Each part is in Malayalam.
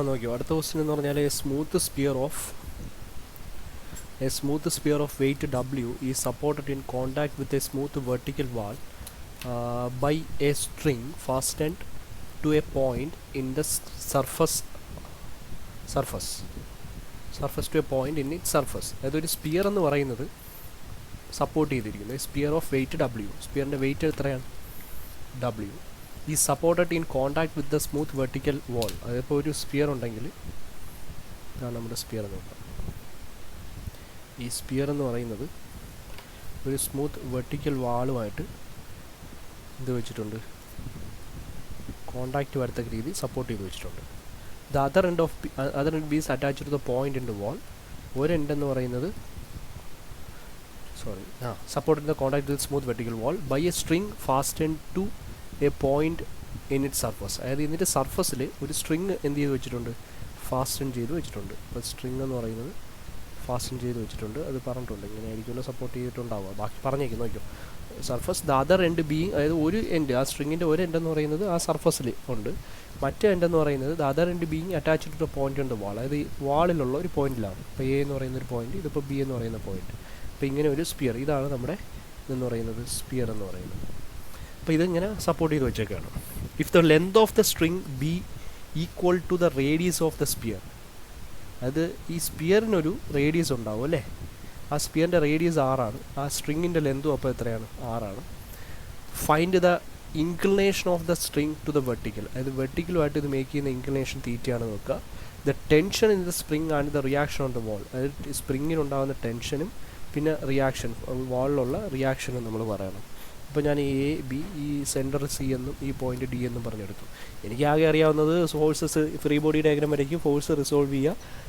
നോക്കിയോ അടുത്ത ക്വസ്റ്റ്യൻ എന്ന് പറഞ്ഞാൽ a smooth sphere of weight W is supported in contact with a smooth vertical wall by a string fastened to a point in the surface to a point in its surface. അതൊരു സ്പിയർ എന്ന് പറയുന്നത് സപ്പോർട്ട് ചെയ്തിരിക്കുന്നത് സ്പിയർ ഓഫ് വെയിറ്റ് W, സ്പിയറിൻ്റെ വെയിറ്റ് എത്രയാണ് W, ഈ supported in contact with the smooth vertical wall. അതിപ്പോൾ ഒരു സ്പിയർ ഉണ്ടെങ്കിൽ ഇതാണ് നമ്മുടെ സ്പിയർ എന്ന് പറയുന്നത്. ഈ സ്പിയർ എന്ന് പറയുന്നത് ഒരു സ്മൂത്ത് വെർട്ടിക്കൽ വാളുമായിട്ട് എന്ത് വെച്ചിട്ടുണ്ട്, കോണ്ടാക്റ്റ് വരത്തക്ക രീതി സപ്പോർട്ട് ചെയ്ത് വെച്ചിട്ടുണ്ട്. The other end is attached to the point in the wall. ഒരു എൻഡ് എന്ന് പറയുന്നത് support the contact with smooth vertical wall by a string fastened to a point in it surface. അതായത് ഇതിൻ്റെ സർഫസിൽ ഒരു സ്ട്രിങ് എന്ത് ചെയ്ത് വെച്ചിട്ടുണ്ട്, ഫാസ്റ്റൻ ചെയ്ത് വെച്ചിട്ടുണ്ട്. അപ്പോൾ സ്ട്രിങ് എന്ന് പറയുന്നത് ഫാസ്റ്റൻ ചെയ്ത് വെച്ചിട്ടുണ്ട്. അത് പറഞ്ഞിട്ടുണ്ട് ഇങ്ങനെ ആയിരിക്കുമല്ലോ സപ്പോർട്ട് ചെയ്തിട്ടുണ്ടാവുക. ബാക്കി പറഞ്ഞേക്കും നോക്കിയോ. Surface the other end being, അതായത് ഒരു എൻഡ്, ആ സ്ട്രിങ്ങിൻ്റെ ഒരു എൻഡ് എന്ന് പറയുന്നത് ആ സർഫസിൽ ഉണ്ട്. മറ്റേ എൻഡ് എന്ന് പറയുന്നത് the other end being attached two point ഉണ്ട് വാൾ, അതായത് ഈ വാളിലുള്ള ഒരു പോയിന്റിലാണ്. ഇപ്പോൾ എ എന്ന് പറയുന്ന ഒരു പോയിന്റ്, ഇതിപ്പോൾ ബി എന്ന് പറയുന്ന പോയിന്റ്. അപ്പോൾ ഇങ്ങനെ ഒരു സ്പിയർ, ഇതാണ് നമ്മുടെ ഇതെന്ന് പറയുന്നത് സ്പിയർ എന്ന് പറയുന്നത്. അപ്പോൾ ഇതിങ്ങനെ സപ്പോർട്ട് ചെയ്ത് വെച്ചേക്കാണ്. If the length of the string be equal to the radius of the sphere, അത് ഈ സ്പിയറിനൊരു റേഡിയസ് ഉണ്ടാവും അല്ലേ, ആ സ്പിയറിൻ്റെ റേഡിയസ് 6ആണ്, ആ സ്ട്രിങ്ങിൻ്റെ ലെന്തും അപ്പോൾ എത്രയാണ് 6ആണ്. Find the inclination of the string to the vertical, അതായത് വെർട്ടിക്കലുമായിട്ട് ഇത് മേക്ക് ചെയ്യുന്ന ഇൻക്ലിനേഷൻ തീറ്റയാണ് നോക്കുക. The tension in the spring and the reaction on the wall, അതായത് സ്പ്രിങ്ങിനുണ്ടാകുന്ന ടെൻഷനും പിന്നെ റിയാക്ഷൻ, വാളിലുള്ള റിയാക്ഷനും നമ്മൾ പറയണം. ഇപ്പോൾ ഞാൻ എ ബി, ഈ സെൻറ്റർ സി എന്നും ഈ പോയിന്റ് ഡി എന്നും പറഞ്ഞെടുത്തു. എനിക്ക് ആകെ അറിയാവുന്നത് ഫോഴ്സസ്, ഫ്രീ ബോഡി ഡയഗ്രാം വരയ്ക്കും, ഫോഴ്സ് റിസോൾവ് ചെയ്യുക,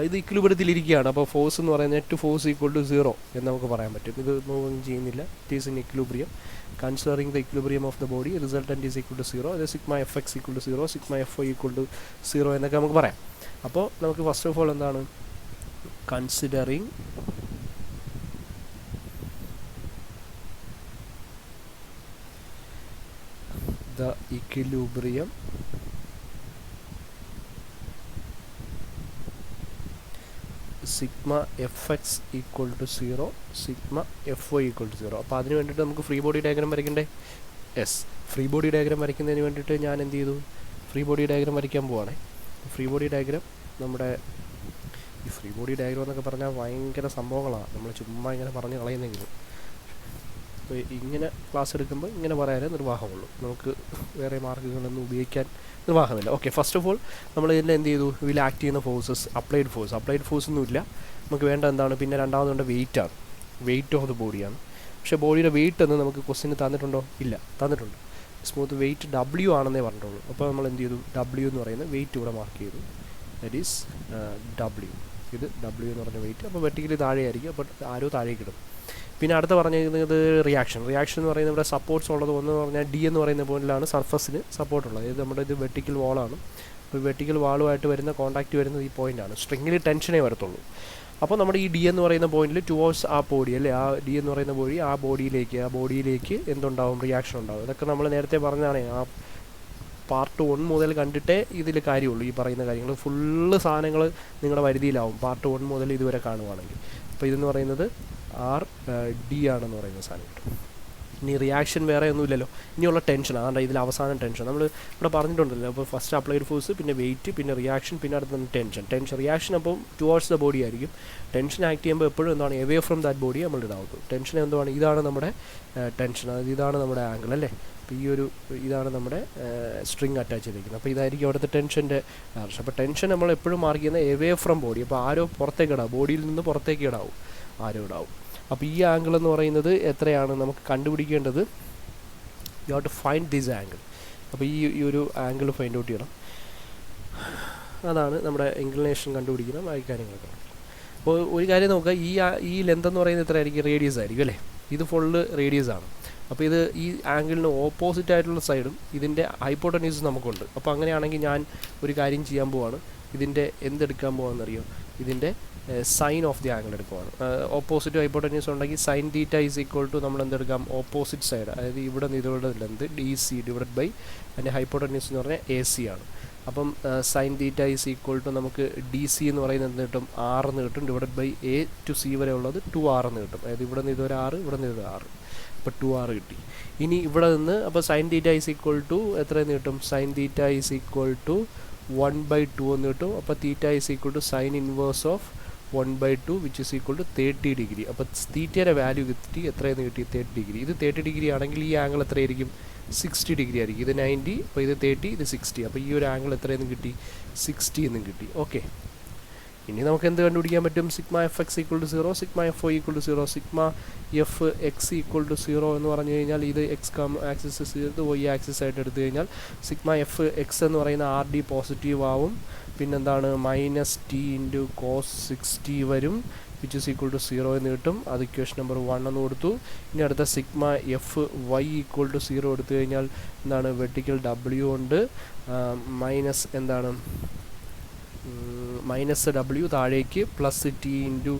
ഇത് ഇക്വിലിബ്രിയത്തിലിരിക്കുകയാണ്. അപ്പോൾ ഫോഴ്സ് എന്ന് പറയുന്നത് നെറ്റ് ഫോഴ്സ് ഈക്വൽ ടു 0 എന്ന് നമുക്ക് പറയാൻ പറ്റും. ഇത് മൂവൊന്നും ചെയ്യുന്നില്ല, it is in equilibrium. Considering the equilibrium of the body, resultant is equal to 0, അത് sigma F X equal to 0, sigma F O equal to 0 എന്നൊക്കെ നമുക്ക് പറയാം. അപ്പോൾ നമുക്ക് ഫസ്റ്റ് ഓഫ് ഓൾ എന്താണ്, considering the equilibrium sigma fx equal to 0, sigma fy equal to 0. അപ്പോൾ അതിന് വേണ്ടിയിട്ട് നമുക്ക് ഫ്രീ ബോഡി ഡയഗ്രാം വരയ്ക്കണ്ടേ. ഫ്രീ ബോഡി ഡയഗ്രാം വരയ്ക്കുന്നതിന് വേണ്ടിയിട്ട് ഞാൻ എന്ത് ചെയ്തു, ഫ്രീ ബോഡി ഡയഗ്രാം വരയ്ക്കാൻ പോവാണേ. ഫ്രീ ബോഡി ഡയഗ്രാം നമ്മുടെ ഈ ഫ്രീ ബോഡി ഡയഗ്രാം എന്നൊക്കെ പറഞ്ഞാൽ ഭയങ്കര സംഭവങ്ങളാണ്, നമ്മൾ ചുമ്മാ ഇങ്ങനെ പറഞ്ഞ് കളയുന്നെങ്കിലും. അപ്പോൾ ഇങ്ങനെ ക്ലാസ് എടുക്കുമ്പോൾ ഇങ്ങനെ പറയാനേ നിർവാഹമുള്ളൂ, നമുക്ക് വേറെ മാർഗ്ഗങ്ങളൊന്നും ഉപയോഗിക്കാൻ നിർവാഹമില്ല. ഓക്കെ, ഫസ്റ്റ് ഓഫ് ഓൾ നമ്മൾ ഇതിൽ എന്ത് ചെയ്തു, ഇതിൽ ആക്ട് ചെയ്യുന്ന ഫോഴ്സസ്, അപ്ലൈഡ് ഫോഴ്സ് ഒന്നുമില്ല നമുക്ക് വേണ്ട എന്താണ്. പിന്നെ രണ്ടാമതുകൊണ്ട് വെയിറ്റാണ്, വെയിറ്റ് ഓഫ് ദ ബോഡിയാണ്. പക്ഷേ ബോഡിയുടെ വെയിറ്റ് എന്ന് നമുക്ക് ക്വസ്റ്റ്യന് തന്നിട്ടുണ്ടോ, ഇല്ല, തന്നിട്ടുണ്ട്. സ്മൂത്ത് വെയിറ്റ് W ആണെന്നേ പറഞ്ഞിട്ടുള്ളൂ. അപ്പോൾ നമ്മൾ എന്ത് ചെയ്തു, W എന്ന് പറയുന്ന വെയിറ്റ് ഇവിടെ മാർക്ക് ചെയ്തു, ദാറ്റ് ഈസ് W. ഇത് W എന്ന് പറഞ്ഞ വെയിറ്റ്. അപ്പോൾ വെർട്ടിക്കലി താഴെയായിരിക്കും, അപ്പോൾ ആരോ താഴേക്ക് ഇടും. പിന്നെ അടുത്ത പറഞ്ഞിരിക്കുന്നത് റിയാക്ഷൻ എന്ന് പറയുന്നത് ഇവിടെ സപ്പോർട്ട്സ് ഉള്ളത്. ഒന്ന് പറഞ്ഞാൽ ഡി എന്ന് പറയുന്ന പോയിന്റിലാണ് സർഫസിന് സപ്പോർട്ടുള്ളത്, അതായത് നമ്മുടെ ഇത് വെർട്ടിക്കൽ വാളാണ്. അപ്പോൾ വെർട്ടിക്കൽ വാളുമായിട്ട് വരുന്ന കോൺടാക്റ്റ് വരുന്നത് ഈ പോയിന്റാണ്. സ്ട്രിങ്ങിൽ ടെൻഷനേ വരത്തുള്ളൂ. അപ്പോൾ നമ്മുടെ ഈ ഡി എന്ന് പറയുന്ന പോയിന്റിൽ ടുവേഴ്സ് ആ ബോഡി അല്ലേ, ആ ഡി എന്ന് പറയുന്ന ബോഡി, ആ ബോഡിയിലേക്ക് എന്തുണ്ടാവും, റിയാക്ഷൻ ഉണ്ടാവും. ഇതൊക്കെ നമ്മൾ നേരത്തെ പറഞ്ഞതാണ്, ആ പാർട്ട് 1 മുതൽ കണ്ടിട്ടേ ഇതിൽ കാര്യമുള്ളൂ. ഈ പറയുന്ന കാര്യങ്ങൾ ഫുള്ള് സാധനങ്ങൾ നിങ്ങളുടെ വരുതിയിലാവും പാർട്ട് 1 മുതൽ ഇതുവരെ കാണുവാണെങ്കിൽ. അപ്പോൾ ഇതെന്ന് പറയുന്നത് RD ആണെന്ന് പറയുന്ന സാധനം കിട്ടും. ഇനി റിയാക്ഷൻ വേറെ ഒന്നുമില്ലല്ലോ, ഇനിയുള്ള ടെൻഷൻ അതാണ് ഇതിൽ അവസാനം ടെൻഷൻ നമ്മൾ ഇവിടെ പറഞ്ഞിട്ടുണ്ടല്ലോ. അപ്പോൾ ഫസ്റ്റ് അപ്ലൈഡ് ഫോഴ്സ്, പിന്നെ വെയിറ്റ്, പിന്നെ റിയാക്ഷൻ, പിന്നെ അടുത്ത ടെൻഷൻ. റിയാക്ഷൻ അപ്പം ടുവേഴ്സ് ദ ബോഡി ആയിരിക്കും. ടെൻഷൻ ആക്ട് ചെയ്യുമ്പോൾ എപ്പോഴും എന്താണ്, എവേ ഫ്രം ദാറ്റ് ബോഡി നമ്മൾ ഇടാവുള്ളൂ. ടെൻഷൻ എന്താണ്, ഇതാണ് നമ്മുടെ ടെൻഷൻ, അതായത് ഇതാണ് നമ്മുടെ ആംഗിൾ അല്ലേ. അപ്പോൾ ഇതാണ് നമ്മുടെ സ്ട്രിങ് അറ്റാച്ച് ചെയ്തിരിക്കുന്നത്. അപ്പോൾ ഇതായിരിക്കും അവിടുത്തെ ടെൻഷൻ്റെ ഡയറക്ഷൻ. അപ്പോൾ ടെൻഷൻ നമ്മൾ എപ്പോഴും മാർക്ക് ചെയ്യുന്നത് എവേ ഫ്രം ബോഡി. അപ്പോൾ ആരോ പുറത്തേക്ക് ഇടാവും, ബോഡിയിൽ നിന്ന് പുറത്തേക്ക് ഇടാവും, ആരോ ഇടാവും. അപ്പോൾ ഈ ആംഗിൾ എന്ന് പറയുന്നത് എത്രയാണ് നമുക്ക് കണ്ടുപിടിക്കേണ്ടത്, you have to find this angle. അപ്പോൾ ഈ ഒരു ആംഗിൾ ഫൈൻഡ് ഔട്ട് ചെയ്യണം. അതാണ് നമ്മുടെ ഇൻക്ലിനേഷൻ കണ്ടുപിടിക്കണം, ആ കാര്യങ്ങളൊക്കെ. അപ്പോൾ ഒരു കാര്യം നോക്കുക, ഈ ലെന്ത് എന്ന് പറയുന്നത് എത്ര ആയിരിക്കും, റേഡിയസ് ആയിരിക്കും അല്ലേ. ഇത് ഫുള്ള് റേഡിയസ് ആണ്. അപ്പോൾ ഇത് ഈ ആംഗിളിന് ഓപ്പോസിറ്റ് ആയിട്ടുള്ള സൈഡും ഇതിൻ്റെ ഹൈപ്പോട്ടനീസ് നമുക്കുണ്ട്. അപ്പോൾ അങ്ങനെയാണെങ്കിൽ ഞാൻ ഒരു കാര്യം ചെയ്യാൻ പോവാണ്, ഇതിൻ്റെ എന്തെടുക്കാൻ പോകാമെന്നറിയോ, ഇതിൻ്റെ സൈൻ ഓഫ് ദി ആംഗിൾ എടുക്കുവാണ്. ഓപ്പോസിറ്റ് ഹൈപ്പോട്ടനീസ് ഉണ്ടെങ്കിൽ sine theta is equal to നമ്മൾ എന്തെടുക്കാം, ഓപ്പോസിറ്റ് സൈഡ്, അതായത് ഇവിടെ നിന്ന് ഇതോടെ ലെന്ത് DC ഡിവൈഡ് ബൈ അതിൻ്റെ ഹൈപ്പോട്ടനീസ് എന്ന് പറഞ്ഞാൽ AC ആണ്. അപ്പം sine theta is equal to നമുക്ക് ഡി സി എന്ന് പറയുന്നത് എന്ത് കിട്ടും, 6 എന്ന് കിട്ടും, divide by A to C വരെ ഉള്ളത് 2r എന്ന് കിട്ടും. അതായത് ഇവിടെ നിന്ന് ഇതൊരു 6, ഇവിടെ നിന്ന് ഇതൊരു 6, അപ്പോൾ 2r കിട്ടി. ഇനി ഇവിടെ നിന്ന് അപ്പോൾ sine theta is equal to എത്രയെന്ന് കിട്ടും, sine theta is equal to 1/2 എന്ന് കിട്ടും. അപ്പോൾ theta is equal to sine inverse of 1/2 which is equal to 30 degree. അപ്പോൾ തീറ്റയുടെ വാല്യൂ കിട്ടി എത്രയെന്ന് കിട്ടി, 30 ഡിഗ്രി. ഇത് 30 ഡിഗ്രി ആണെങ്കിൽ ഈ ആംഗിൾ എത്രയായിരിക്കും, 60 ഡിഗ്രി ആയിരിക്കും. ഇത് 90, അപ്പോൾ ഇത് 30, ഇത് 60. അപ്പോൾ ഈ ഒരു ആംഗിൾ എത്രയെന്ന് കിട്ടി, 60 എന്നും കിട്ടി. ഓക്കെ, ഇനി നമുക്ക് എന്ത് കണ്ടുപിടിക്കാൻ പറ്റും, sigma F X equal to 0, sigma F O equal to 0, sigma F X equal to 0 എന്ന് പറഞ്ഞു കഴിഞ്ഞാൽ ഇത് എക്സ് ആക്സിസ് ചെയ്ത് വൈ ആക്സിസ് ആയിട്ട് എടുത്തു കഴിഞ്ഞാൽ സിഗ്മ എഫ് എക്സ് എന്ന് പറയുന്ന ആർ ഡി പോസിറ്റീവ് ആവും. പിന്നെന്താണ്, മൈനസ് ടി ഇൻറ്റു കോസ് 60 വരും, വിച്ച് ഇസ് ഈക്വൽ ടു 0 എന്ന് കിട്ടും. അത് ഇക്വേഷൻ നമ്പർ 1 എന്ന് കൊടുത്തു. ഇനി അടുത്ത sigma F Y equal to 0 എടുത്തു കഴിഞ്ഞാൽ എന്താണ്, വെർട്ടിക്കൽ ഡബ്ല്യു ഉണ്ട്, മൈനസ് എന്താണ്, മൈനസ് ഡബ്ല്യു താഴേക്ക് plus T into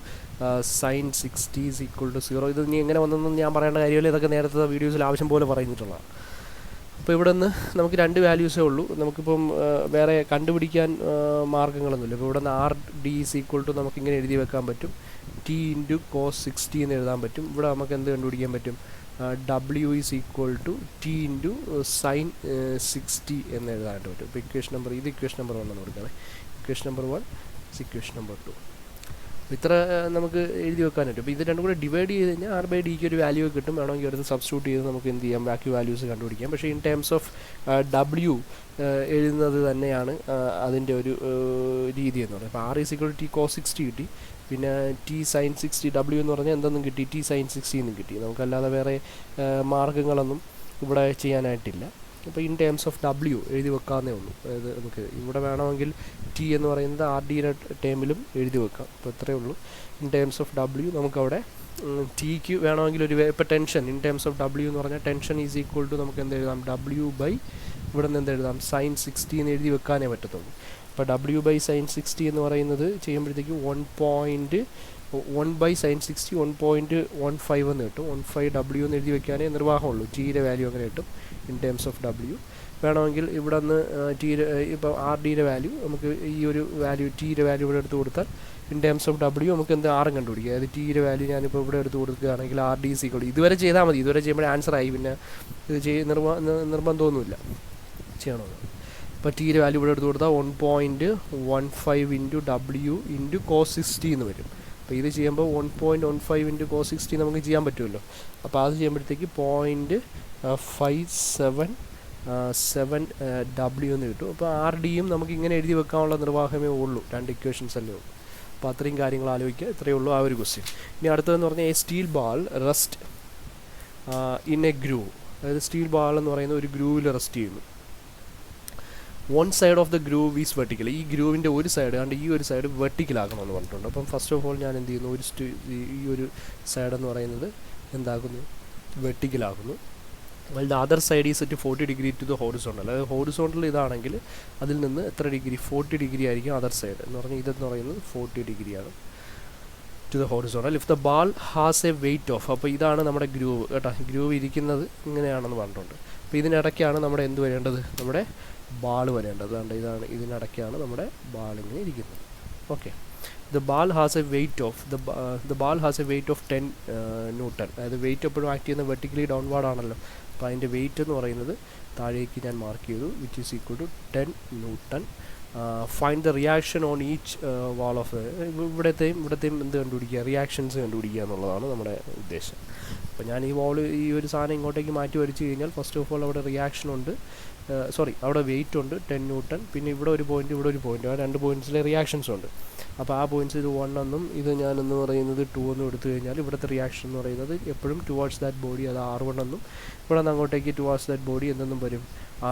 sine 60 is equal to 0. ഇത് ഇനി എങ്ങനെ വന്നെന്ന് ഞാൻ പറയേണ്ട കാര്യമില്ല, ഇതൊക്കെ നേരത്തെ വീഡിയോസിൽ ആവശ്യം പോലെ പറഞ്ഞിട്ടുള്ളതാണ്. അപ്പോൾ ഇവിടെ നിന്ന് നമുക്ക് 2 വാല്യൂസേ ഉള്ളൂ. നമുക്കിപ്പം വേറെ കണ്ടുപിടിക്കാൻ മാർഗ്ഗങ്ങളൊന്നുമില്ല. ഇപ്പോൾ ഇവിടെ നിന്ന് R D is equal to നമുക്കിങ്ങനെ എഴുതി വെക്കാൻ പറ്റും, ടി ഇൻറ്റു കോസ് 60 എന്ന് എഴുതാൻ പറ്റും. ഇവിടെ നമുക്ക് എന്ത് കണ്ടുപിടിക്കാൻ പറ്റും, W is equal to T into sine 60 എന്ന് എഴുതാനായിട്ട് പറ്റും. ഇപ്പോൾ ഇക്വേഷൻ നമ്പർ, ഇത് ഇക്വേഷൻ നമ്പർ 1 എന്ന് കൊടുക്കണേ. Equation number 1 equation number 2. ഇത്ര നമുക്ക് എഴുതി വെക്കാൻ പറ്റും. അപ്പോൾ ഇത് രണ്ടും കൂടെ ഡിവൈഡ് ചെയ്ത് കഴിഞ്ഞാൽ ആർ ബൈ ഡിക്ക് ഒരു വാല്യൂ കിട്ടും. വേണമെങ്കിൽ അടുത്ത് സബ്സ്റ്റിറ്റ്യൂട്ട് ചെയ്ത് നമുക്ക് എന്ത് ചെയ്യാം, ബാക്കി വാല്യൂസ് കണ്ടുപിടിക്കാം. പക്ഷേ ഇൻ ടേംസ് ഓഫ് ഡബ്ല്യു എഴുതുന്നത് തന്നെയാണ് അതിൻ്റെ ഒരു രീതി എന്ന് പറയുന്നത്. അപ്പോൾ R is equal to T cos 60 കിട്ടി, പിന്നെ ടി സൈൻ 60, ഡബ്ല്യു എന്ന് പറഞ്ഞാൽ എന്തെന്നും കിട്ടി, ടി സൈൻ 60 എന്നും കിട്ടി. നമുക്കല്ലാതെ വേറെ മാർഗ്ഗങ്ങളൊന്നും ഇവിടെ ചെയ്യാനായിട്ടില്ല. അപ്പോൾ ഇൻ ടേംസ് ഓഫ് ഡബ്ല്യു എഴുതി വെക്കാവുന്നേ ഉള്ളൂ. അതായത് നമുക്ക് ഇവിടെ വേണമെങ്കിൽ ടി എന്ന് പറയുന്നത് ആർ ഡിയുടെ ടേമിലും എഴുതി വെക്കാം. അപ്പോൾ ഇത്രയേ ഉള്ളൂ. ഇൻ ടേംസ് ഓഫ് ഡബ്ല്യു നമുക്കവിടെ ടിക്ക് വേണമെങ്കിൽ ഒരു ഇപ്പോൾ tension, in terms of W എന്ന് പറഞ്ഞാൽ ടെൻഷൻ ഈസ് ഈക്വൽ ടു നമുക്ക് എന്ത് എഴുതാം, ഡബ്ല്യു ബൈ ഇവിടെ നിന്ന് എന്ത് എഴുതാം, സൈൻ 60 എന്ന് എഴുതി വെക്കാനേ പറ്റത്തുള്ളൂ. അപ്പോൾ ഡബ്ല്യു ബൈ സൈൻ 60 എന്ന് പറയുന്നത് ചെയ്യുമ്പോഴത്തേക്ക് 1 സൈൻ 60 1.15 എന്ന് കിട്ടും. 15 ഡബ്ല്യു എന്ന് എഴുതി വെക്കാനേ നിർവാഹമുള്ളൂ. ടിയുടെ വാല്യൂ അങ്ങനെ കിട്ടും ഇൻ ടേംസ് ഓഫ് ഡബ്ല്യു. വേണമെങ്കിൽ ഇവിടെ നിന്ന് ടിയുടെ ഇപ്പോൾ ആർ ഡിയുടെ വാല്യൂ നമുക്ക് ഈ ഒരു വാല്യൂ, ടിയുടെ വാല്യൂ ഇവിടെ എടുത്ത് കൊടുത്താൽ ഇൻ ടേംസ് ഓഫ് ഡബ്ല്യു നമുക്ക് എന്ത് ആറും കണ്ടുപിടിക്കുക. അതായത് ടിയുടെ വാല്യൂ ഞാനിപ്പോൾ ഇവിടെ എടുത്ത് കൊടുക്കുകയാണെങ്കിൽ ആർ ഡി സി കൂടി ഇതുവരെ ചെയ്താൽ മതി. ഇതുവരെ ചെയ്യുമ്പോൾ ആൻസറായി, പിന്നെ ഇത് നിർബന്ധമൊന്നുമില്ല ചെയ്യണമെന്ന്. ഇപ്പോൾ ടിയുടെ വാല്യൂ ഇവിടെ എടുത്ത് കൊടുത്താൽ 1.15 ഇൻറ്റു ഡബ്ല്യു ഇൻറ്റു കോസ് 60 എന്ന് വരും. അപ്പോൾ ഇത് ചെയ്യുമ്പോൾ 1.15 ഇൻറ്റു കോസ് 60 നമുക്ക് ചെയ്യാൻ പറ്റുമല്ലോ. അപ്പോൾ അത് ചെയ്യുമ്പോഴത്തേക്ക് 0.577 ഡബ്ല്യു എന്ന് കിട്ടും. അപ്പോൾ ആർ ഡിയും നമുക്ക് ഇങ്ങനെ എഴുതി വെക്കാനുള്ള നിർവാഹമേ ഉള്ളൂ, 2 ഇക്വേഷൻസ് അല്ലേ ഉള്ളൂ. അപ്പോൾ അത്രയും കാര്യങ്ങൾ ആലോചിക്കുക. ഇത്രയേ ഉള്ളൂ ആ ഒരു ക്വസ്റ്റ്യൻ. ഇനി അടുത്തതെന്ന് പറഞ്ഞാൽ A steel ball rest in A groove. അതായത് സ്റ്റീൽ ബാൾ എന്ന് പറയുന്ന ഒരു ഗ്രൂവിൽ റെസ്റ്റ് ചെയ്യുന്നു. One side of the groove is vertical. ഈ ഗ്രൂവിൻ്റെ ഒരു സൈഡ് കണ്ട് ഈ ഒരു സൈഡ് വെർട്ടിക്കലാക്കണമെന്ന് പറഞ്ഞിട്ടുണ്ട്. അപ്പം ഫസ്റ്റ് ഓഫ് ഓൾ ഞാൻ എന്ത് ചെയ്യുന്നു, ഈ ഒരു സൈഡ് എന്ന് പറയുന്നത് എന്താക്കുന്നു, വെർട്ടിക്കലാക്കുന്നു. Well the other side is at 40 degree to the horizontal. അതായത് ഹോറിസോണ്ടൽ ഇതാണെങ്കിൽ അതിൽ നിന്ന് എത്ര ഡിഗ്രി, 40 ഡിഗ്രി ആയിരിക്കും അതർ സൈഡ് എന്ന് പറഞ്ഞാൽ ഇതെന്ന് പറയുന്നത് 40 ഡിഗ്രിയാണ് to the horizontal. If the ball has a weight of, അപ്പോൾ ഇതാണ് നമ്മുടെ ഗ്രൂവ് കേട്ടോ. ഗ്രൂവ് ഇരിക്കുന്നത് ഇങ്ങനെയാണെന്ന് പറഞ്ഞിട്ടുണ്ട്. അപ്പോൾ ഇതിനിടയ്ക്കാണ് നമ്മുടെ എന്ത് വരേണ്ടത്, നമ്മുടെ ബാൾ വരേണ്ടത്. അതുകൊണ്ട് ഇതാണ്, ഇതിനിടയ്ക്കാണ് നമ്മുടെ ബാൾ ഇങ്ങനെ ഇരിക്കുന്നത്. Okay, the ball has a weight of the ball has a weight of 10 newton. അതായത് വെയിറ്റ് എപ്പോഴും ആക്ട് ചെയ്യുന്ന വെർട്ടിക്കലി ഡൗൺവാർഡ് ആണല്ലോ. അപ്പോൾ അതിൻ്റെ വെയിറ്റ് എന്ന് പറയുന്നത് താഴേക്ക് ഞാൻ മാർക്ക് ചെയ്തു, which is equal to 10 newton. Find the reaction on each wall of ഇവിടത്തെയും എന്ത് കണ്ടുപിടിക്കുക, റിയാക്ഷൻസ് കണ്ടുപിടിക്കുക എന്നുള്ളതാണ് നമ്മുടെ ഉദ്ദേശം. അപ്പോൾ ഞാൻ ഈ ഒരു സാധനം ഇങ്ങോട്ടേക്ക് മാറ്റി വരച്ച് കഴിഞ്ഞാൽ ഫസ്റ്റ് ഓഫ് ഓൾ അവിടെ റിയാക്ഷൻ ഉണ്ട്, അവിടെ വെയിറ്റ് ഉണ്ട് 10 ന്യൂട്ടൺ. പിന്നെ ഇവിടെ ഒരു പോയിൻ്റ്, ഇവിടെ ഒരു പോയിൻ്റ്, ആ 2 പോയിൻറ്റ്സിലെ റിയാക്ഷൻസ് ഉണ്ട്. അപ്പോൾ ആ പോയിൻറ്റ്സ് ഇത് 1 എന്നും ഇത് ഞാനെന്ന് പറയുന്നത് 2 എന്നും എടുത്തു കഴിഞ്ഞാൽ ഇവിടുത്തെ റിയാക്ഷൻ എന്ന് പറയുന്നത് എപ്പോഴും ടുവാർഡ്സ് ദാറ്റ് ബോഡി, അത് R1 എന്നും, ഇവിടെ നിന്ന് അങ്ങോട്ടേക്ക് ടുവാർഡ്സ് ദാറ്റ് ബോഡി എന്തെന്നും വരും,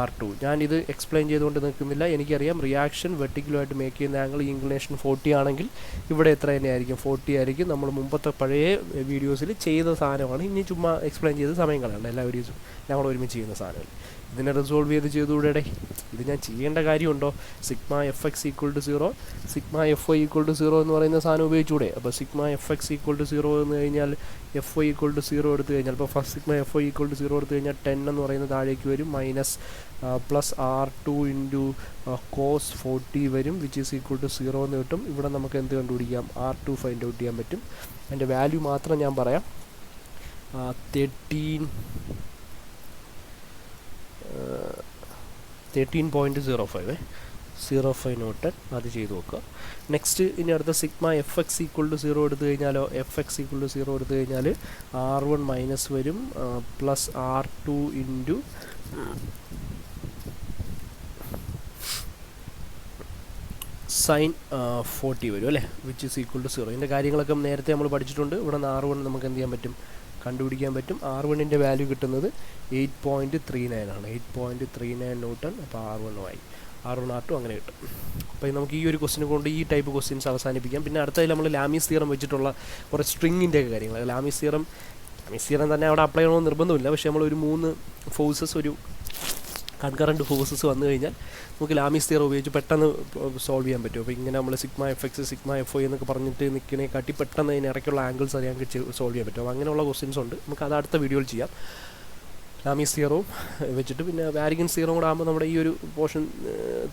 R2. ഞാനിത് എക്സ്പ്ലെയിൻ ചെയ്തുകൊണ്ട് നിൽക്കുന്നില്ല. എനിക്കറിയാം റിയാക്ഷൻ വെർട്ടിക്കലുമായിട്ട് മേക്ക് ചെയ്യുന്ന ആംഗിൾ ഇൻക്ലിനേഷൻ 40 ആണെങ്കിൽ ഇവിടെ എത്ര തന്നെയായിരിക്കും, 40 ആയിരിക്കും. നമ്മൾ മുമ്പത്തെ പഴയ വീഡിയോസിൽ ചെയ്ത സാധനമാണ്. ഇനി ചുമ്മാ എക്സ്പ്ലെയിൻ ചെയ്ത് സമയം കളയണ്ട, എല്ലാ വീഡിയോസും ഞങ്ങൾ ഒരുമിച്ച് ചെയ്യുന്ന സാധനമല്ല. ഇതിനെ റിസോൾവ് ചെയ്തുകൂടെ? ഇത് ഞാൻ ചെയ്യേണ്ട കാര്യമുണ്ടോ? Sigma F X equal to 0, sigma F Y equal to 0 എന്ന് പറയുന്ന സാധനം ഉപയോഗിച്ചൂടെ? അപ്പോൾ sigma F X equal to 0 എന്ന് കഴിഞ്ഞാൽ എഫ് വൈ ഈക്വൽ ടു 0 എടുത്തു കഴിഞ്ഞാൽ, ഇപ്പോൾ first sigma F Y equal to 0 എടുത്തു കഴിഞ്ഞാൽ 10 എന്ന് പറയുന്നത് താഴേക്ക് വരും, minus plus R2 into cos 40 വരും, വിച്ച് ഈസ് ഈക്വൽ ടു 0 എന്ന് കിട്ടും. ഇവിടെ നമുക്ക് എന്ത് കണ്ടുപിടിക്കാം? R2 ഫൈൻഡ് ഔട്ട് ചെയ്യാൻ പറ്റും. അതിൻ്റെ വാല്യൂ മാത്രം ഞാൻ പറയാം. 13.05 ന്യൂട്ടൺ. അത് ചെയ്ത് നോക്കുക. നെക്സ്റ്റ് ഇനി അടുത്ത sigma F X equal to 0 എടുത്തു കഴിഞ്ഞാലോ, എഫ് എക്സ് ഈക്വൽ ടു 0 എടുത്തു കഴിഞ്ഞാൽ R1 മൈനസ് വരും, പ്ലസ് R2 ഇൻറ്റു സൈൻ 40 വരും അല്ലേ, വിച്ച് ഈസ് ഈക്വൽ ടു 0. ഇതിൻ്റെ കാര്യങ്ങളൊക്കെ നേരത്തെ നമ്മൾ പഠിച്ചിട്ടുണ്ട്. ഇവിടെ നിന്ന് R1 നമുക്ക് എന്ത് ചെയ്യാൻ പറ്റും? കണ്ടുപിടിക്കാൻ പറ്റും. R1ൻ്റെ വാല്യൂ കിട്ടുന്നത് 8.39 ആണ്, 8.39 ന്യൂട്ടൺ. അപ്പോൾ R1 R2 അങ്ങനെ കിട്ടും. അപ്പോൾ നമുക്ക് ഈ ഒരു ക്വസ്റ്റിനെ കൊണ്ട് ഈ ടൈപ്പ് ക്വസ്റ്റ്യൻസ് അവസാനിപ്പിക്കാം. പിന്നെ അടുത്തതിൽ നമ്മൾ ലാമീസ് തിയറം വെച്ചിട്ടുള്ള കുറേ സ്ട്രിങ്ങിൻ്റെ ഒക്കെ കാര്യങ്ങൾ. ലാമീസ് തിയറം തന്നെ അവിടെ അപ്ലൈ ചെയ്യണമെന്ന് നിർബന്ധമില്ല. പക്ഷേ നമ്മൾ ഒരു 3 ഫോഴ്സസ്, ഒരു കൺകറൻറ്റ് ഫോഴ്സസ് വന്നു കഴിഞ്ഞാൽ നമുക്ക് ലാമീസ് തിയറം ഉപയോഗിച്ച് പെട്ടെന്ന് സോൾവ് ചെയ്യാൻ പറ്റും. അപ്പോൾ ഇങ്ങനെ നമ്മൾ sigma F X, sigma F O എന്നൊക്കെ പറഞ്ഞിട്ട് നിൽക്കണേ കാട്ടി പെട്ടെന്ന് അതിന് ഇടയ്ക്കുള്ള ആംഗിൾസ് അറിയാൻ സോൾവ് ചെയ്യാൻ പറ്റും. അപ്പോൾ അങ്ങനെയുള്ള ക്വസ്റ്റ്യൻസ് ഉണ്ട്. നമുക്ക് അത് അടുത്ത വീഡിയോയിൽ ചെയ്യാം. ലാമീസ് തിയറവും വെച്ചിട്ട് പിന്നെ വാരിഗൻസ് തിയറവും കൂടെ ആകുമ്പോൾ നമ്മുടെ ഈ ഒരു പോർഷൻ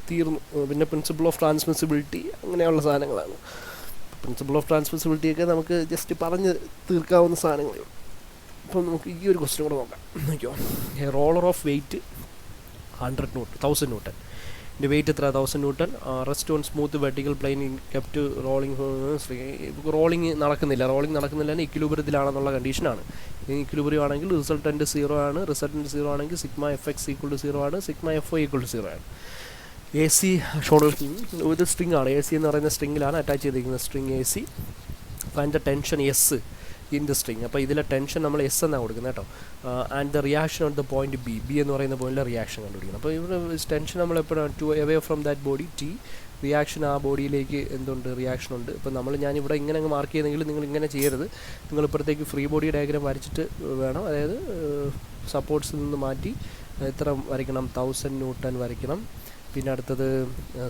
തീർന്നു. പിന്നെ പ്രിൻസിപ്പിൾ ഓഫ് ട്രാൻസ്മിസിബിലിറ്റി അങ്ങനെയുള്ള സാധനങ്ങളാണ്. പ്രിൻസിപ്പിൾ ഓഫ് ട്രാൻസ്മിസിബിലിറ്റിയൊക്കെ നമുക്ക് ജസ്റ്റ് പറഞ്ഞ് തീർക്കാവുന്ന സാധനങ്ങളേ. അപ്പം നമുക്ക് ഈ ഒരു ക്വസ്റ്റ്യൻ കൂടെ നോക്കാം. നോക്കിയോ, റോളർ ഓഫ് വെയിറ്റ് 1000 ന്യൂട്ടൺ. ഇതിൻ്റെ വെയിറ്റ് എത്ര? 1000 newton. Rest on smooth vertical plane kept rolling നടക്കുന്നില്ല ഇക്വിലിബ്രിയത്തിലാണെന്നുള്ള കണ്ടീഷനാണ്. ഇക്വിലിബ്രിയം ആണെങ്കിൽ റിസൾട്ടൻറ്റ് 0 ആണ്. റിസൾട്ടൻറ്റ് 0 ആണെങ്കിൽ sigma F X equal to 0 ആണ്, sigma F O equal to 0 ആണ്. എ സി ഇത് സ്ട്രിങ് ആണ്. എ സി എന്ന് പറയുന്ന സ്ട്രിങ്ങിലാണ് അറ്റാച്ച് ചെയ്തിരിക്കുന്നത്. String A C. Find the tension S in the string. അപ്പോൾ ഇതിലെ ടെൻഷൻ നമ്മൾ എസ് എന്നാണ് കൊടുക്കുന്നത് കേട്ടോ. And the reaction on the point B എന്ന് പറയുന്ന പോയിന്റിലെ റിയാക്ഷൻ കണ്ടുപിടിക്കണം. അപ്പോൾ ഇവിടെ ടെൻഷൻ നമ്മൾ എപ്പോഴാണ് to away from that body T, reaction ആ ബോഡിയിലേക്ക് എന്തുണ്ട്? റിയാക്ഷൻ ഉണ്ട്. ഇപ്പോൾ ഞാനിവിടെ ഇങ്ങനെ അങ്ങ് മാർക്ക് ചെയ്തെങ്കിൽ നിങ്ങൾ ഇങ്ങനെ ചെയ്യരുത്. നിങ്ങൾ ഇപ്പോഴത്തേക്ക് ഫ്രീ ബോഡി ഡയഗ്രാം വരച്ചിട്ട് വേണം. അതായത് സപ്പോർട്ട്സിൽ നിന്ന് മാറ്റി എത്ര വരയ്ക്കണം? 1000 ന്യൂട്ടൺ വരയ്ക്കണം. പിന്നെ അടുത്തത്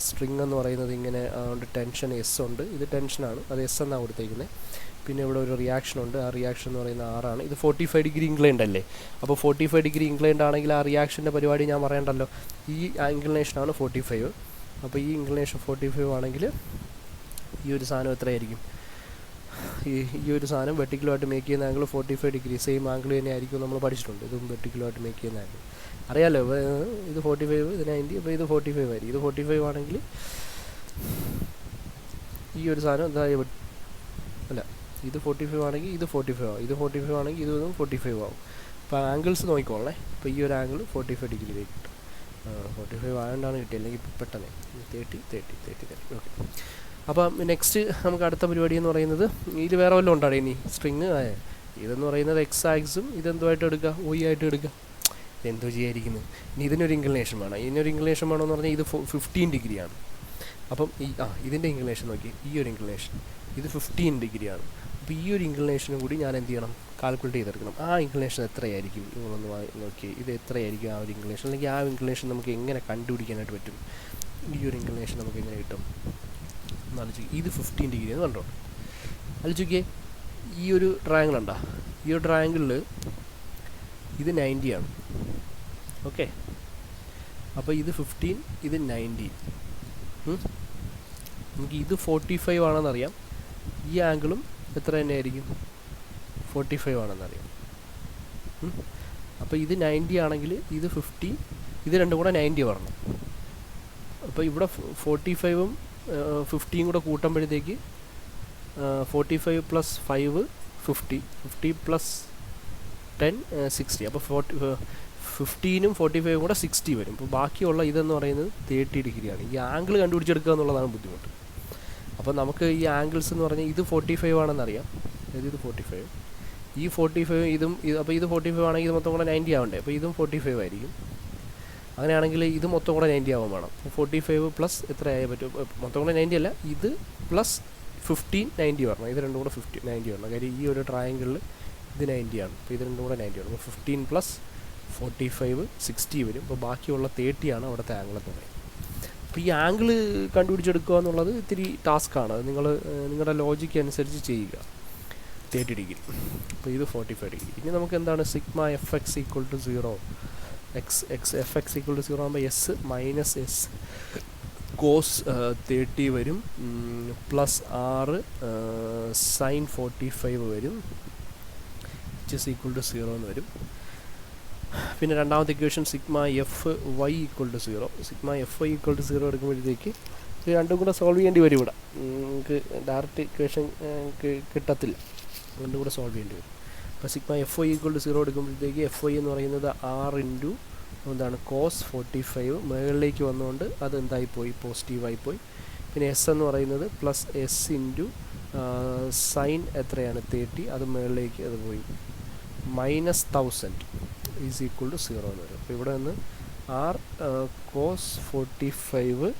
സ്ട്രിങ് എന്ന് പറയുന്നത് ഇങ്ങനെ ഉണ്ട്. ടെൻഷൻ എസ് ഉണ്ട്. ഇത് ടെൻഷനാണ്, അത് എസ് എന്നാണ് കൊടുത്തേക്കുന്നത്. പിന്നെ ഇവിടെ ഒരു റിയാക്ഷൻ ഉണ്ട്. ആ റിയാക്ഷൻ എന്ന് പറയുന്നത് R ആണ്. ഇത് 45 ഡിഗ്രി ഇൻക്ലൈൻഡ് അല്ലേ? അപ്പോൾ 45 ഡിഗ്രി ഇൻക്ലൈൻഡ് ആണെങ്കിൽ ആ റിയാക്ഷൻ്റെ പരിപാടി ഞാൻ പറയണ്ടല്ലോ. ഈ ഇൻക്ലിനേഷനാണ് 45. അപ്പോൾ ഈ ഇൻക്ലിനേഷൻ 45 ആണെങ്കിൽ ഈ ഒരു സാധനം എത്രയായിരിക്കും? ഈ ഒരു സാധനം വെർട്ടിക്കലുമായിട്ട് മേക്ക് ചെയ്യുന്ന ആംഗിൾ 45 ഡിഗ്രി. സെയിം ആംഗിൾ തന്നെ ആയിരിക്കും, നമ്മൾ പഠിച്ചിട്ടുണ്ട്. ഇതും വെർട്ടിക്കലുമായിട്ട് മേക്ക് ചെയ്യുന്ന ആംഗിൾ അറിയാമല്ലോ. ഇത് 45, ഇത് 90. അപ്പോൾ ഇത് 45 ആയിരിക്കും. ഇത് 45 ആണെങ്കിൽ ഈ ഒരു സാധനം അല്ല, ഇത് 45 ആണെങ്കിൽ ഇത് 45 ആവും. ഇത് 45 ആണെങ്കിൽ ഇതും 45 ആവും. അപ്പോൾ ആംഗിൾസ് നോക്കിക്കോളേ. അപ്പോൾ ഈ ഒരു ആംഗിൾ 45 ഡിഗ്രിയിലേക്ക് കിട്ടും. 45 ആയതുകൊണ്ടാണ് കിട്ടിയത്, അല്ലെങ്കിൽ പെട്ടെന്ന് 30. ഓക്കെ. അപ്പം നെക്സ്റ്റ് നമുക്ക് അടുത്ത പരിപാടി എന്ന് പറയുന്നത്, ഇതിൽ വേറെ വല്ലതും ഉണ്ടാണ് ഇനി സ്ട്രിങ്. ഇതെന്ന് പറയുന്നത് എക്സ് ആക്സും ഇതെന്തുമായിട്ട് എടുക്കുക? ഒയ് ആയിട്ട് എടുക്കുക. ഇതെന്തോ ചെയ്യാതിരിക്കുന്നത്. ഇനി ഇതിനൊരു ഇൻക്ലിനേഷൻ വേണം. ഇതിനൊരു ഇൻക്ലിനേഷൻ വേണമെന്ന് പറഞ്ഞാൽ ഇത് 15 ഡിഗ്രിയാണ്. അപ്പം ഇതിൻ്റെ ഇൻക്ലിനേഷൻ നോക്കി, ഈ ഒരു ഇൻക്ലിനേഷൻ ഇത് 15 ഡിഗ്രിയാണ്. അപ്പോൾ ഈ ഒരു ഇൻക്ലിനേഷനും കൂടി ഞാൻ എന്ത് ചെയ്യണം? കാൽക്കുലേറ്റ് ചെയ്തെടുക്കണം. ആ ഇൻക്ലിനേഷൻ എത്രയായിരിക്കും? നിങ്ങളൊന്ന് നോക്കി, ഇത് എത്രയായിരിക്കും ആ ഒരു ഇൻക്ലിനേഷൻ? അല്ലെങ്കിൽ ആ ഇൻക്ലിനേഷൻ നമുക്ക് എങ്ങനെ കണ്ടുപിടിക്കാനായിട്ട് പറ്റും? ഈ ഒരു ഇൻക്ലിനേഷൻ നമുക്ക് എങ്ങനെ കിട്ടും? എന്നാലോചിക്കുക. ഇത് 15 ഡിഗ്രി എന്ന് കണ്ടോ? ആലോചിക്കേ, ഈ ഒരു ട്രയാങ്കിൾ ഉണ്ടോ? ഈ ഒരു ട്രയാങ്കിളിൽ ഇത് 90 ആണ്. ഓക്കെ. അപ്പോൾ ഇത് 15, ഇത് 90. നമുക്ക് ഇത് 45 ആണെന്നറിയാം. ഈ ആംഗിളും എത്ര തന്നെയായിരിക്കും? 45 ആണെന്നറിയാം. അപ്പോൾ ഇത് 90 ആണെങ്കിൽ ഇത് 50, ഇത് രണ്ടും കൂടെ 90 വരണം. അപ്പോൾ ഇവിടെ 45ഉം 50യും കൂടെ കൂട്ടുമ്പോഴത്തേക്ക് 45 + 5 50, 50 + 10 60. അപ്പോൾ 15ഉം 45ഉം കൂടെ 60 വരും. അപ്പോൾ ബാക്കിയുള്ള ഇതെന്ന് പറയുന്നത് 30 ഡിഗ്രിയാണ്. ഈ ആംഗിൾ കണ്ടുപിടിച്ചെടുക്കുക എന്നുള്ളതാണ് ബുദ്ധിമുട്ട്. അപ്പോൾ നമുക്ക് ഈ ആംഗിൾസ് എന്ന് പറഞ്ഞാൽ ഇത് 45 ആണെന്നറിയാം. അതായത് ഇത് 45, ഈ 45 ഇതും. അപ്പോൾ ഇത് 45 ആണെങ്കിൽ ഇത് മൊത്തം കൂടെ 90 ആവണ്ടേ? അപ്പോൾ ഇതും 45 ആയിരിക്കും. അങ്ങനെയാണെങ്കിൽ ഇത് മൊത്തം കൂടെ 90 ആവാൻ വേണം. 45 പ്ലസ് എത്രയായേ പറ്റും? മൊത്തം കൂടെ 90 അല്ല, ഇത് പ്ലസ് 15 90 വരണം. ഇത് രണ്ടും കൂടെ 90 വരണം. കാര്യം ഈ ഒരു ട്രയാങ്കിളിൽ ഇത് 90 ആണ്. അപ്പോൾ ഇത് രണ്ടും കൂടെ 90 ആണ്. അപ്പോൾ 15 + 45 60 വരും. അപ്പോൾ ബാക്കിയുള്ള 30 ആണ് അവിടുത്തെ ആംഗിൾ എന്ന് പറയുന്നത്. അപ്പോൾ ഈ ആംഗിൾ കണ്ടുപിടിച്ചെടുക്കുക എന്നുള്ളത് ഇത്തിരി ടാസ്ക്കാണ്. അത് നിങ്ങൾ നിങ്ങളുടെ ലോജിക്ക് അനുസരിച്ച് ചെയ്യുക. 30 ഡിഗ്രി, അപ്പോൾ ഇത് 45 ഡിഗ്രി. ഇനി നമുക്ക് എന്താണ് sigma F X equal to 0, F X equal to 0 ആകുമ്പോൾ എസ് മൈനസ് എസ് കോസ് 30 വരും, പ്ലസ് 6 സൈൻ 45 വരും, വിച്ച് ഇസ് ഈക്വൽ ടു 0 എന്ന് വരും. പിന്നെ രണ്ടാമത്തെ equation sigma F Y equal to 0. Sigma F Y equal to 0 എടുക്കുമ്പോഴത്തേക്ക് ഇത് രണ്ടും കൂടെ സോൾവ് ചെയ്യേണ്ടി വരും. ഇവിടെ നമുക്ക് ഡയറക്റ്റ് ഇക്വേഷൻ കിട്ടത്തില്ല, രണ്ടും കൂടെ സോൾവ് ചെയ്യേണ്ടി വരും. അപ്പോൾ sigma F Y equal to 0 എടുക്കുമ്പോഴത്തേക്ക് എഫ് വൈ എന്ന് പറയുന്നത് 6 ഇൻറ്റു എന്താണ് കോസ് 45 മുകളിലേക്ക് വന്നുകൊണ്ട് അത് എന്തായിപ്പോയി, പോസിറ്റീവായിപ്പോയി. പിന്നെ എസ് എന്ന് പറയുന്നത് പ്ലസ് എസ് ഇൻറ്റു സൈൻ എത്രയാണ് 30, അത് മുകളിലേക്ക് അത് പോയി മൈനസ് 1000 ഈസ് ഈക്വൽ ടു 0 എന്ന് വരും. അപ്പോൾ ഇവിടെ നിന്ന് R cos 45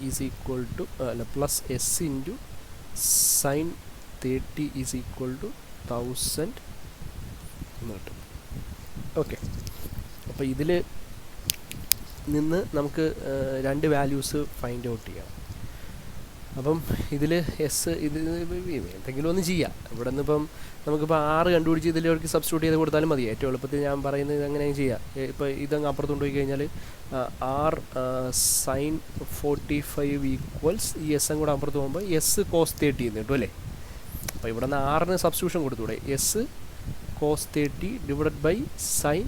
is equal to അല്ല plus S into sine 30 is equal to 1000 എന്ന് കിട്ടും. ഓക്കെ, അപ്പോൾ ഇതിൽ നിന്ന് നമുക്ക് രണ്ട് വാല്യൂസ് ഫൈൻഡ് ഔട്ട് ചെയ്യാം. അപ്പം ഇതിൽ എസ് ഇത് എന്തെങ്കിലും ഒന്ന് ചെയ്യാം. ഇവിടെ നിന്ന് ഇപ്പം നമുക്കിപ്പോൾ 6 കണ്ടുപിടിച്ച് ഇതിലേക്ക് സബ്സ്റ്റിറ്റ്യൂട്ട് ചെയ്ത് കൊടുത്താലും മതി. ഏറ്റവും എളുപ്പത്തിൽ ഞാൻ പറയുന്നത് അങ്ങനെ ചെയ്യാം. ഇപ്പോൾ ഇതങ്ങ് അപ്പുറത്ത് കൊണ്ടുപോയി കഴിഞ്ഞാൽ ആർ സൈൻ 45 ഈക്വൽസ് ഈ എസ് കൂടെ അപ്പുറത്ത് പോകുമ്പോൾ എസ് കോസ് 30 എന്ന് കിട്ടും അല്ലേ. അപ്പോൾ ഇവിടെ നിന്ന് 6 സബ്സ്റ്റിറ്റ്യൂഷൻ കൊടുത്തൂടെ, S cos 30 divided by sine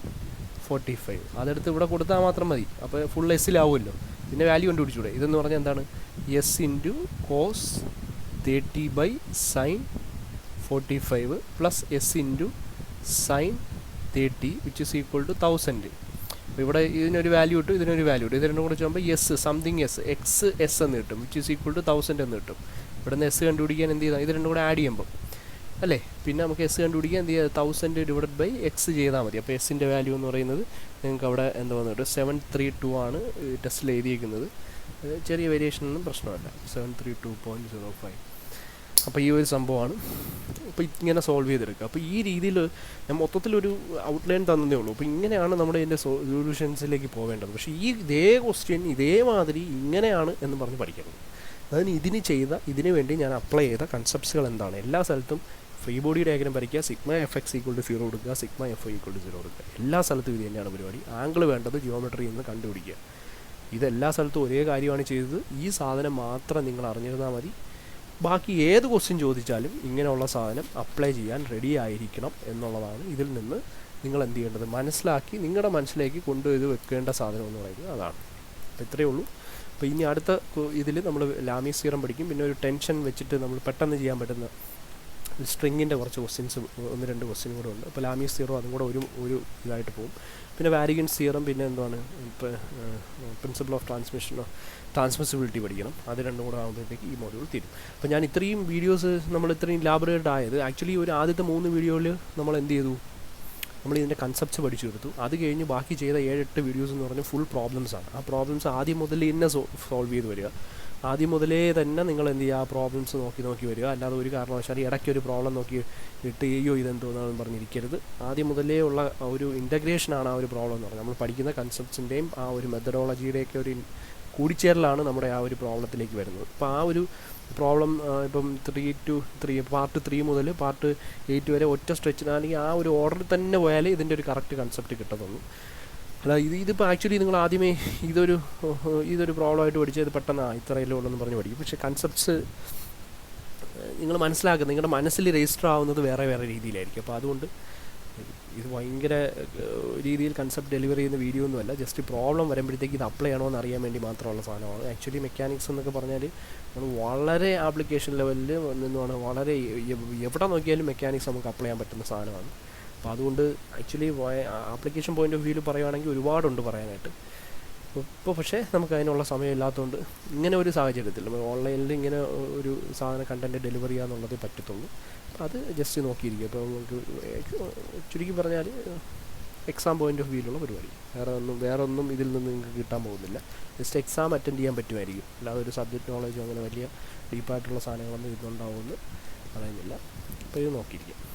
45, അതെടുത്ത് ഇവിടെ കൊടുത്താൽ മാത്രം മതി. അപ്പോൾ ഫുൾ എസ്സിലാവുമല്ലോ. പിന്നെ വാല്യൂ കണ്ടുപിടിച്ചൂടെ. ഇതെന്ന് പറഞ്ഞാൽ എന്താണ്, S into cos 30 by sine 45 plus S into sine 30 which is equal to 1000. അപ്പോൾ ഇവിടെ ഇതിനൊരു വാല്യൂ കിട്ടും, ഇതിനൊരു വാല്യൂ കിട്ടും. ഇത് രണ്ടും കൂടെ ചെയ്യുമ്പോൾ S something S X S എന്ന് കിട്ടും, വിച്ച് ഇസ് ഈക്വൽ ടു 1000 എന്ന് കിട്ടും. ഇവിടെ നിന്ന് എസ് കണ്ടുപിടിക്കാൻ എന്ത് ചെയ്താൽ ഇത് രണ്ടും കൂടെ ആഡ് ചെയ്യുമ്പോൾ അല്ലേ, പിന്നെ നമുക്ക് എസ് കണ്ടുപിടിക്കാൻ എന്ത് ചെയ്യുക, 1000 ഡിവൈഡഡ് ബൈ എക്സ് ചെയ്താൽ മതി. അപ്പോൾ എസിൻ്റെ വാല്യൂ എന്ന് പറയുന്നത് നിങ്ങൾക്ക് അവിടെ എന്താ വന്നിട്ട് 732 ആണ് ടെസ്റ്റിൽ എഴുതിയിരിക്കുന്നത്. ചെറിയ വേരിയേഷൻ ഒന്നും പ്രശ്നമല്ല, 732.05. അപ്പോൾ ഈ ഒരു സംഭവമാണ്. അപ്പോൾ ഇങ്ങനെ സോൾവ് ചെയ്തെടുക്കുക. അപ്പോൾ ഈ രീതിയിൽ ഞാൻ മൊത്തത്തിലൊരു ഔട്ട്ലൈൻ തന്നതേ ഉള്ളൂ. അപ്പോൾ ഇങ്ങനെയാണ് നമ്മുടെ ഇതിൻ്റെ സൊല്യൂഷൻസിലേക്ക് പോവേണ്ടത്. പക്ഷേ ഇതേ ക്വസ്റ്റ്യൻ ഇതേമാതിരി ഇങ്ങനെയാണ് എന്ന് പറഞ്ഞ് പഠിക്കണം. അതിന് ഇതിന് വേണ്ടി ഞാൻ അപ്ലൈ ചെയ്ത കൺസെപ്റ്റ്സുകൾ എന്താണ്, എല്ലാ സ്ഥലത്തും ഫ്രീ ബോഡി ഡയഗ്രം വരയ്ക്കുക, sigma F X equal to 0 കൊടുക്കുക, sigma F I equal to 0 കൊടുക്കുക. എല്ലാ സ്ഥലത്തും ഇത് തന്നെയാണ് പരിപാടി. ആംഗിൾ വേണ്ടത് ജിയോമെട്രി എന്ന് കണ്ടുപിടിക്കുക. ഇതെല്ലാ സ്ഥലത്തും ഒരേ കാര്യമാണ് ചെയ്തത്. ഈ സാധനം മാത്രം നിങ്ങൾ അറിഞ്ഞിരുന്നാൽ മതി. ബാക്കി ഏത് ക്വസ്റ്റ്യൻ ചോദിച്ചാലും ഇങ്ങനെയുള്ള സാധനം അപ്ലൈ ചെയ്യാൻ റെഡി ആയിരിക്കണം എന്നുള്ളതാണ് ഇതിൽ നിന്ന് നിങ്ങൾ എന്ത് ചെയ്യേണ്ടത്, മനസ്സിലാക്കി നിങ്ങളുടെ മനസ്സിലേക്ക് കൊണ്ടുപോയി വെക്കേണ്ട സാധനം എന്ന് പറയുന്നത് അതാണ്. അപ്പോൾ ഇത്രയേ ഉള്ളൂ. അപ്പോൾ ഇനി അടുത്ത ഇതിൽ നമ്മൾ ലാമീസ് തിയറം പഠിക്കും. പിന്നെ ഒരു ടെൻഷൻ വെച്ചിട്ട് നമ്മൾ പെട്ടെന്ന് ചെയ്യാൻ പറ്റുന്ന സ്ട്രിങ്ങിൻ്റെ കുറച്ച് ക്വസ്റ്റ്യൻസ് 1-2 ക്വസ്റ്റ്യൻ കൂടെ ഉണ്ട്. അപ്പോൾ ലാമീസ് തിയറം അതും കൂടെ ഒരു ഇതായിട്ട് പോകും. പിന്നെ വാരിഗൻസ് തിയറം, പിന്നെ എന്താണ് ഇപ്പോൾ പ്രിൻസിപ്പിൾ ഓഫ് ട്രാൻസ്മിസിബിലിറ്റി പഠിക്കണം. അത് രണ്ടും കൂടെ ആകുമ്പോഴത്തേക്ക് ഈ മോഡ്യൂൾ തീരും. അപ്പോൾ ഞാൻ ഇത്രയും വീഡിയോസ് നമ്മൾ ഇത്രയും ലാബറേറ്റ് ആയത് ആക്ച്വലി ഒരു ആദ്യത്തെ 3 വീഡിയോയിൽ നമ്മൾ എന്ത് ചെയ്തു, നമ്മൾ ഇതിൻ്റെ കൺസെപ്റ്റ്സ് പഠിച്ചെടുത്തു. അത് കഴിഞ്ഞ് ബാക്കി ചെയ്ത 7-8 വീഡിയോസ് എന്ന് പറഞ്ഞാൽ ഫുൾ പ്രോബ്ലംസാണ്. ആ പ്രോബ്ലംസ് ആദ്യം മുതൽ തന്നെ സോൾവ് ചെയ്ത് വരിക. ആദ്യം മുതലേ തന്നെ നിങ്ങൾ എന്ത് ചെയ്യുക, ആ പ്രോബ്ലംസ് നോക്കി വരിക. അല്ലാതെ ഒരു കാരണവശാലും ഇടയ്ക്കൊരു പ്രോബ്ലം നോക്കി ഇട്ട് ചെയ്യോ ഇതെന്തോന്നാണെന്ന് പറഞ്ഞിരിക്കരുത്. ആദ്യം മുതലേ ഉള്ള ഒരു ഇൻ്റഗ്രേഷനാണ് ആ ഒരു പ്രോബ്ലം എന്ന് പറഞ്ഞാൽ നമ്മൾ പഠിക്കുന്ന കൺസെപ്റ്റ്സിൻ്റെയും ആ ഒരു മെത്തഡോളജിയുടെയൊക്കെ ഒരു കൂടിച്ചേരലാണ് നമ്മുടെ ആ ഒരു പ്രോബ്ലത്തിലേക്ക് വരുന്നത്. അപ്പോൾ ആ ഒരു പ്രോബ്ലം ഇപ്പം 3 to 3 പാർട്ട് 3 മുതൽ പാർട്ട് 8 വരെ ഒറ്റ സ്ട്രെച്ചിനാണെങ്കിൽ ആ ഒരു ഓർഡറിൽ തന്നെ പോയാലേ ഇതിൻ്റെ ഒരു കറക്റ്റ് കൺസെപ്റ്റ് കിട്ടത്തുള്ളൂ. അല്ല ഇതിപ്പോൾ ആക്ച്വലി നിങ്ങൾ ആദ്യമേ ഇതൊരു പ്രോബ്ലമായിട്ട് പഠിച്ചത് പെട്ടെന്ന് ഇത്രയല്ലേ ഉള്ളൂ എന്ന് പറഞ്ഞ് പഠിക്കും. പക്ഷേ കൺസെപ്റ്റ്സ് നിങ്ങൾ മനസ്സിലാക്കുക, നിങ്ങളുടെ മനസ്സിൽ രജിസ്റ്റർ ആവുന്നത് വേറെ രീതിയിലായിരിക്കും. അപ്പോൾ അതുകൊണ്ട് ഇത് ഭയങ്കര രീതിയിൽ കൺസെപ്റ്റ് ഡെലിവറി ചെയ്യുന്ന വീഡിയോ ഒന്നുമല്ല. ജസ്റ്റ് പ്രോബ്ലം വരുമ്പോഴത്തേക്ക് ഇത് അപ്ലൈ ചെയ്യണോ എന്ന് അറിയാൻ വേണ്ടി മാത്രമുള്ള സാധനമാണ്. ആക്ച്വലി മെക്കാനിക്സ് എന്നൊക്കെ പറഞ്ഞാൽ നമ്മൾ വളരെ ആപ്ലിക്കേഷൻ ലെവലിൽ നിന്നുമാണ്, വളരെ എവിടെ നോക്കിയാലും മെക്കാനിക്സ് നമുക്ക് അപ്ലൈ ചെയ്യാൻ പറ്റുന്ന സാധനമാണ്. അപ്പോൾ അതുകൊണ്ട് ആക്ച്വലി ആപ്ലിക്കേഷൻ പോയിൻ്റ് ഓഫ് വ്യൂവിൽ പറയുകയാണെങ്കിൽ ഒരുപാടുണ്ട് പറയാനായിട്ട്. ഇപ്പോൾ പക്ഷേ നമുക്ക് അതിനുള്ള സമയം ഇല്ലാത്തതുകൊണ്ട് ഇങ്ങനെ ഒരു സാഹചര്യത്തിൽ നമ്മൾ ഓൺലൈനിൽ ഇങ്ങനെ ഒരു സാധനം കണ്ടൻറ്റ് ഡെലിവറി ചെയ്യാന്നുള്ളതേ പറ്റത്തുള്ളൂ. അപ്പോൾ അത് ജസ്റ്റ് നോക്കിയിരിക്കും. അപ്പോൾ നമുക്ക് ചുരുക്കി പറഞ്ഞാൽ എക്സാം പോയിൻ്റ് ഓഫ് വ്യൂവിലുള്ള പരിപാടി, വേറെ ഒന്നും ഇതിൽ നിന്ന് നിങ്ങൾക്ക് കിട്ടാൻ പോകുന്നില്ല. ജസ്റ്റ് എക്സാം അറ്റൻഡ് ചെയ്യാൻ പറ്റുമായിരിക്കും. അല്ലാതെ ഒരു സബ്ജക്റ്റ് നോളജോ അങ്ങനെ വലിയ ഡീപ്പായിട്ടുള്ള സാധനങ്ങളൊന്നും ഇതുണ്ടാവുമെന്ന് പറയുന്നില്ല. അപ്പോൾ ഇത് നോക്കിയിരിക്കാം.